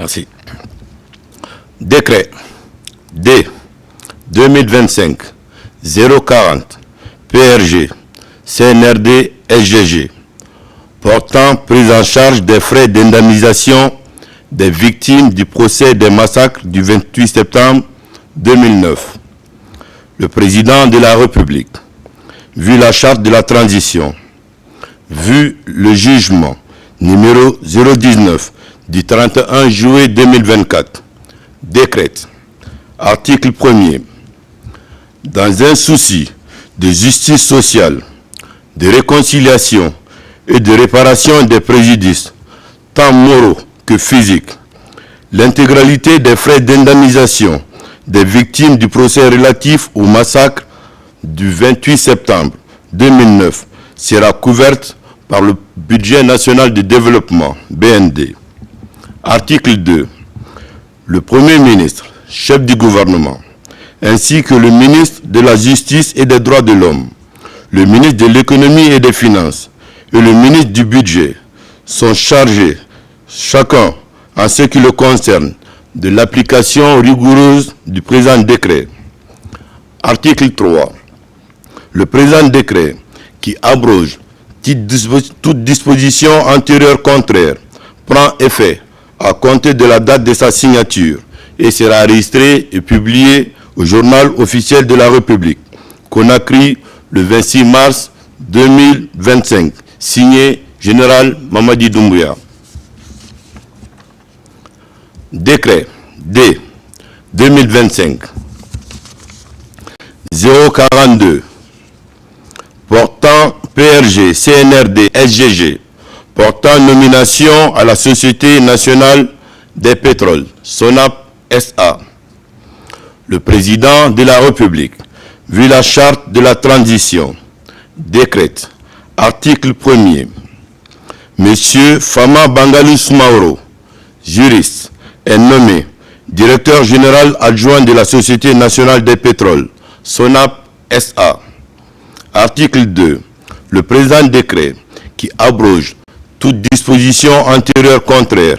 Merci. Décret D 2025-040 PRG CNRD SGG portant prise en charge des frais d'indemnisation des victimes du procès des massacres du 28 septembre 2009. Le président de la République, vu la charte de la transition, vu le jugement numéro 019 du 31 juillet 2024, décrète, article 1er, dans un souci de justice sociale, de réconciliation et de réparation des préjudices, tant moraux que physiques, l'intégralité des frais d'indemnisation des victimes du procès relatif au massacre du 28 septembre 2009 sera couverte par le budget national de développement, BND. Article 2. Le Premier ministre, chef du gouvernement, ainsi que le ministre de la Justice et des Droits de l'Homme, le ministre de l'Économie et des Finances et le ministre du Budget sont chargés, chacun en ce qui le concerne, de l'application rigoureuse du présent décret. Article 3. Le présent décret, qui abroge toute disposition antérieure contraire, prend effet à compter de la date de sa signature et sera enregistré et publié au journal officiel de la République, Conakry, le 26 mars 2025, signé Général Mamadi Doumbouya. Décret D 2025-042 portant PRG, CNRD, SGG, portant nomination à la Société nationale des pétroles, SONAP SA. Le président de la République, vu la charte de la transition, décrète, article 1er, Monsieur Fama Bangalus Mauro, juriste, est nommé directeur général adjoint de la Société nationale des pétroles, SONAP SA. Article 2. Le présent décret, qui abroge toute disposition antérieure contraire,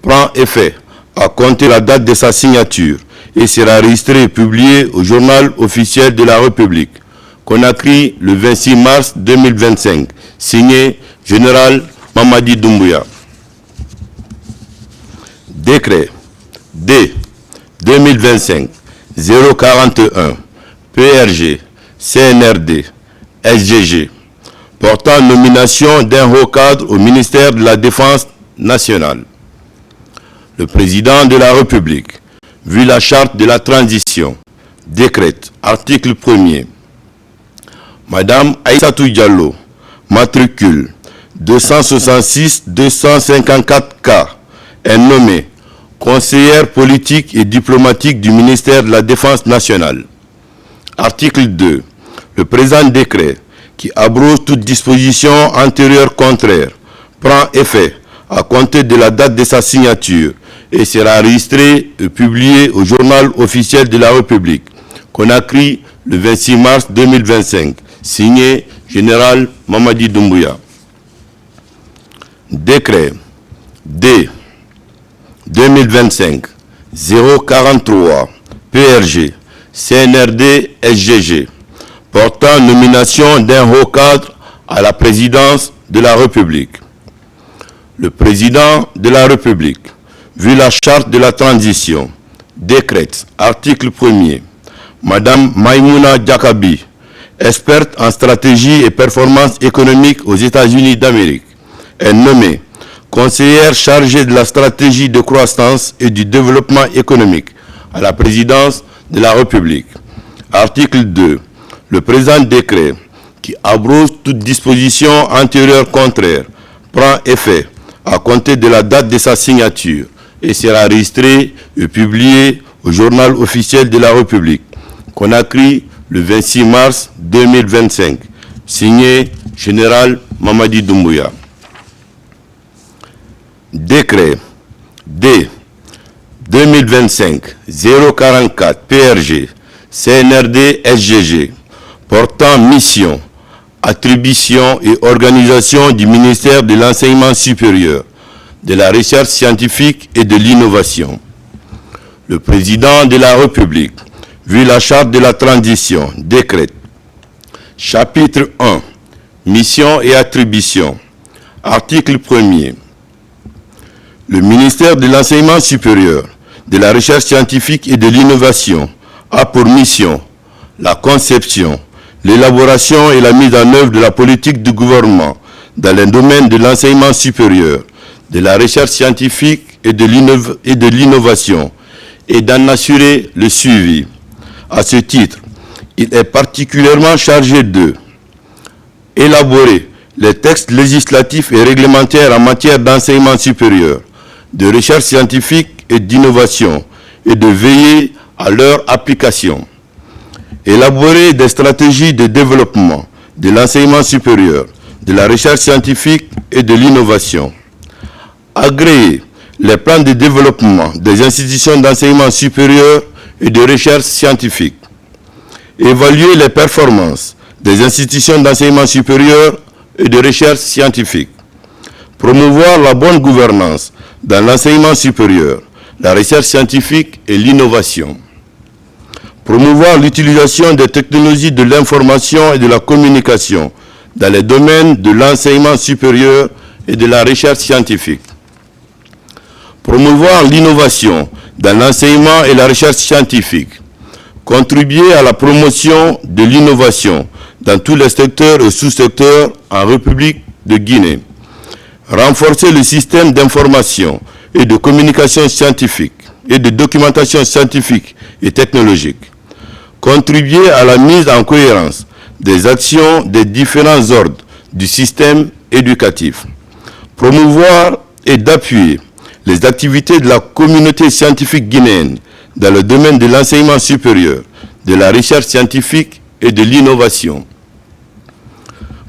prend effet à compter la date de sa signature et sera enregistré et publié au journal officiel de la République, Conakry, le 26 mars 2025, signé Général Mamadi Doumbouya. Décret D 2025-041 PRG CNRD SGG portant nomination d'un haut cadre au ministère de la Défense nationale. Le président de la République, vu la charte de la transition, décrète, article 1er, Madame Aïssatou Diallo, matricule 266-254K, est nommée conseillère politique et diplomatique du ministère de la Défense nationale. Article 2. Le présent décret, qui abroge toute disposition antérieure contraire, prend effet à compter de la date de sa signature et sera enregistré et publié au journal officiel de la République, Conakry, le 26 mars 2025, signé Général Mamadi Doumbouya. Décret D 2025-043 PRG CNRD SGG portant nomination d'un haut cadre à la présidence de la République. Le président de la République, vu la charte de la transition, décrète, article 1er, Madame Maïmouna Diakabi, experte en stratégie et performance économique aux États-Unis d'Amérique, est nommée conseillère chargée de la stratégie de croissance et du développement économique à la présidence de la République. Article 2. Le présent décret, qui abroge toute disposition antérieure contraire, prend effet à compter de la date de sa signature et sera enregistré et publié au journal officiel de la République, Conakry, le 26 mars 2025, signé Général Mamadi Doumbouya. Décret D 2025-044 PRG CNRD SGG portant mission, attribution et organisation du ministère de l'Enseignement supérieur de la recherche scientifique et de l'innovation. Le président de la République, vu la charte de la transition, décrète. Chapitre 1. Mission et attribution. Article 1er. Le ministère de l'Enseignement supérieur, de la recherche scientifique et de l'innovation a pour mission la conception, l'élaboration et la mise en œuvre de la politique du gouvernement dans les domaines de l'enseignement supérieur, de la recherche scientifique et de l'innovation, et d'en assurer le suivi. À ce titre, il est particulièrement chargé de élaborer les textes législatifs et réglementaires en matière d'enseignement supérieur, de recherche scientifique et d'innovation, et de veiller à leur application. Élaborer des stratégies de développement de l'enseignement supérieur, de la recherche scientifique et de l'innovation. Agréer les plans de développement des institutions d'enseignement supérieur et de recherche scientifique. Évaluer les performances des institutions d'enseignement supérieur et de recherche scientifique. Promouvoir la bonne gouvernance dans l'enseignement supérieur, la recherche scientifique et l'innovation. Promouvoir l'utilisation des technologies de l'information et de la communication dans les domaines de l'enseignement supérieur et de la recherche scientifique. Promouvoir l'innovation dans l'enseignement et la recherche scientifique. Contribuer à la promotion de l'innovation dans tous les secteurs et sous-secteurs en République de Guinée. Renforcer le système d'information et de communication scientifique et de documentation scientifique et technologique. Contribuer à la mise en cohérence des actions des différents ordres du système éducatif. Promouvoir et d'appuyer les activités de la communauté scientifique guinéenne dans le domaine de l'enseignement supérieur, de la recherche scientifique et de l'innovation.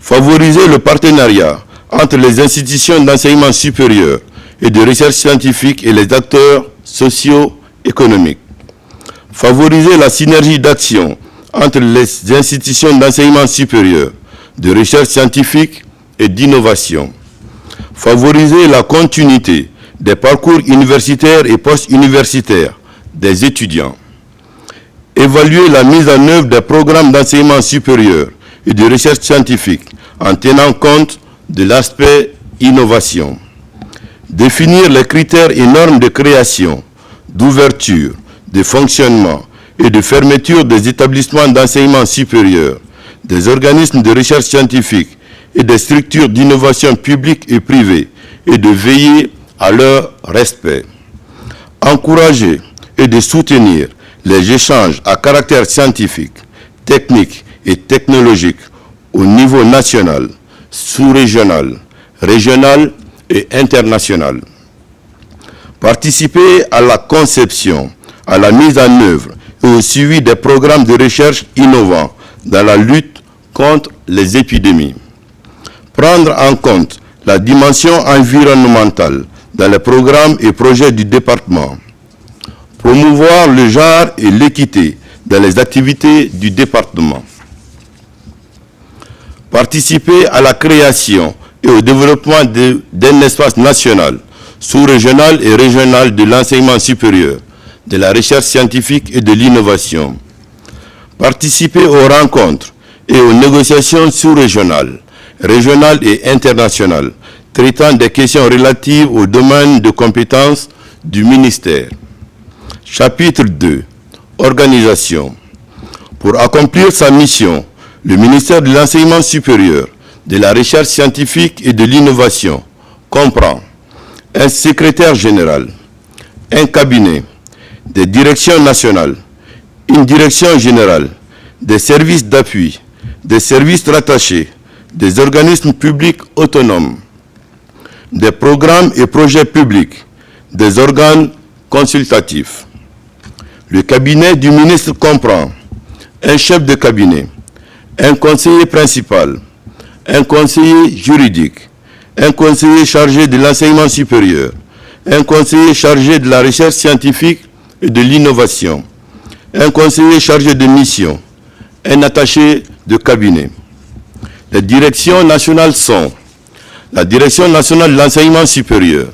Favoriser le partenariat entre les institutions d'enseignement supérieur et de recherche scientifique et les acteurs socio-économiques. Favoriser la synergie d'action entre les institutions d'enseignement supérieur, de recherche scientifique et d'innovation. Favoriser la continuité des parcours universitaires et post-universitaires des étudiants. Évaluer la mise en œuvre des programmes d'enseignement supérieur et de recherche scientifique en tenant compte de l'aspect innovation. Définir les critères et normes de création, d'ouverture, de fonctionnement et de fermeture des établissements d'enseignement supérieur, des organismes de recherche scientifique et des structures d'innovation publiques et privées et de veiller à leur respect. Encourager et de soutenir les échanges à caractère scientifique, technique et technologique au niveau national, sous-régional, régional et international. Participer à la conception, à la mise en œuvre et au suivi des programmes de recherche innovants dans la lutte contre les épidémies. Prendre en compte la dimension environnementale dans les programmes et projets du département. Promouvoir le genre et l'équité dans les activités du département. Participer à la création et au développement d'un espace national, sous-régional et régional de l'enseignement supérieur, de la recherche scientifique et de l'innovation. Participer aux rencontres et aux négociations sous-régionales, régionales et internationales, traitant des questions relatives au domaine de compétences du ministère. Chapitre 2. Organisation. Pour accomplir sa mission, le ministère de l'Enseignement supérieur, de la recherche scientifique et de l'innovation comprend un secrétaire général, un cabinet, des directions nationales, une direction générale, des services d'appui, des services rattachés, des organismes publics autonomes, des programmes et projets publics, des organes consultatifs. Le cabinet du ministre comprend un chef de cabinet, un conseiller principal, un conseiller juridique, un conseiller chargé de l'enseignement supérieur, un conseiller chargé de la recherche scientifique et de l'innovation, un conseiller chargé de mission, un attaché de cabinet. Les directions nationales sont la Direction nationale de l'enseignement supérieur,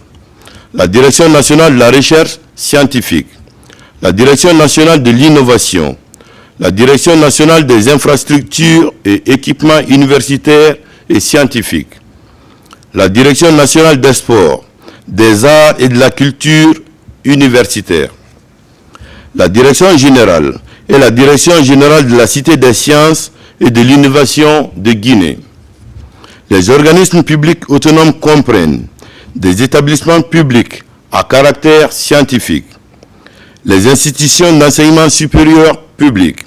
la Direction nationale de la recherche scientifique, la Direction nationale de l'innovation, la Direction nationale des infrastructures et équipements universitaires et scientifiques, la Direction nationale des sports, des arts et de la culture universitaire, la Direction générale et la Direction générale de la Cité des sciences et de l'innovation de Guinée. Les organismes publics autonomes comprennent des établissements publics à caractère scientifique, les institutions d'enseignement supérieur public,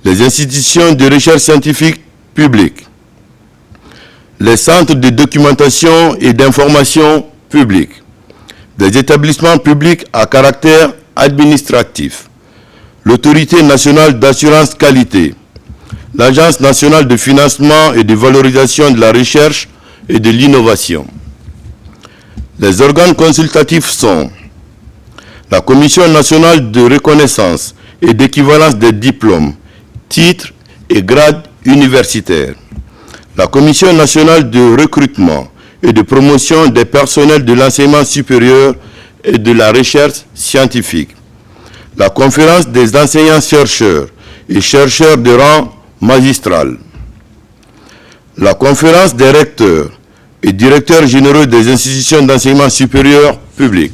les institutions de recherche scientifique publiques, les centres de documentation et d'information publics, des établissements publics à caractère administratif, l'Autorité nationale d'assurance qualité, l'Agence nationale de financement et de valorisation de la recherche et de l'innovation. Les organes consultatifs sont la Commission nationale de reconnaissance et d'équivalence des diplômes, titres et grades universitaires, la Commission nationale de recrutement et de promotion des personnels de l'enseignement supérieur et de la recherche scientifique, la Conférence des enseignants-chercheurs et chercheurs de rang magistral, la Conférence des recteurs et directeurs généraux des institutions d'enseignement supérieur public,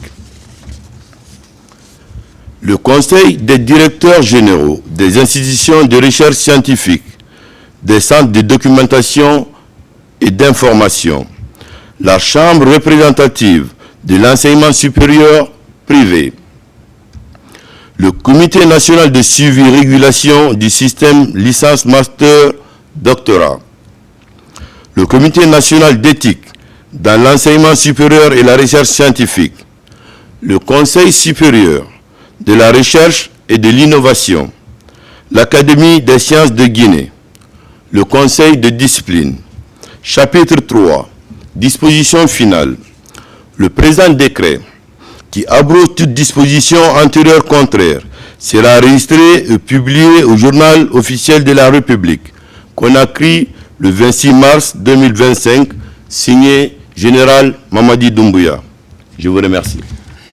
le Conseil des directeurs généraux des institutions de recherche scientifique, des centres de documentation et d'information, la Chambre représentative de l'enseignement supérieur privé, le Comité national de suivi et régulation du système licence master doctorat, le Comité national d'éthique dans l'enseignement supérieur et la recherche scientifique, le Conseil supérieur de la recherche et de l'innovation, l'Académie des sciences de Guinée, le Conseil de discipline. Chapitre 3. Disposition finale. Le présent décret, qui abroge toute disposition antérieure contraire, sera enregistré et publié au journal officiel de la République, Conakry, le 26 mars 2025, signé Général Mamadi Doumbouya. Je vous remercie.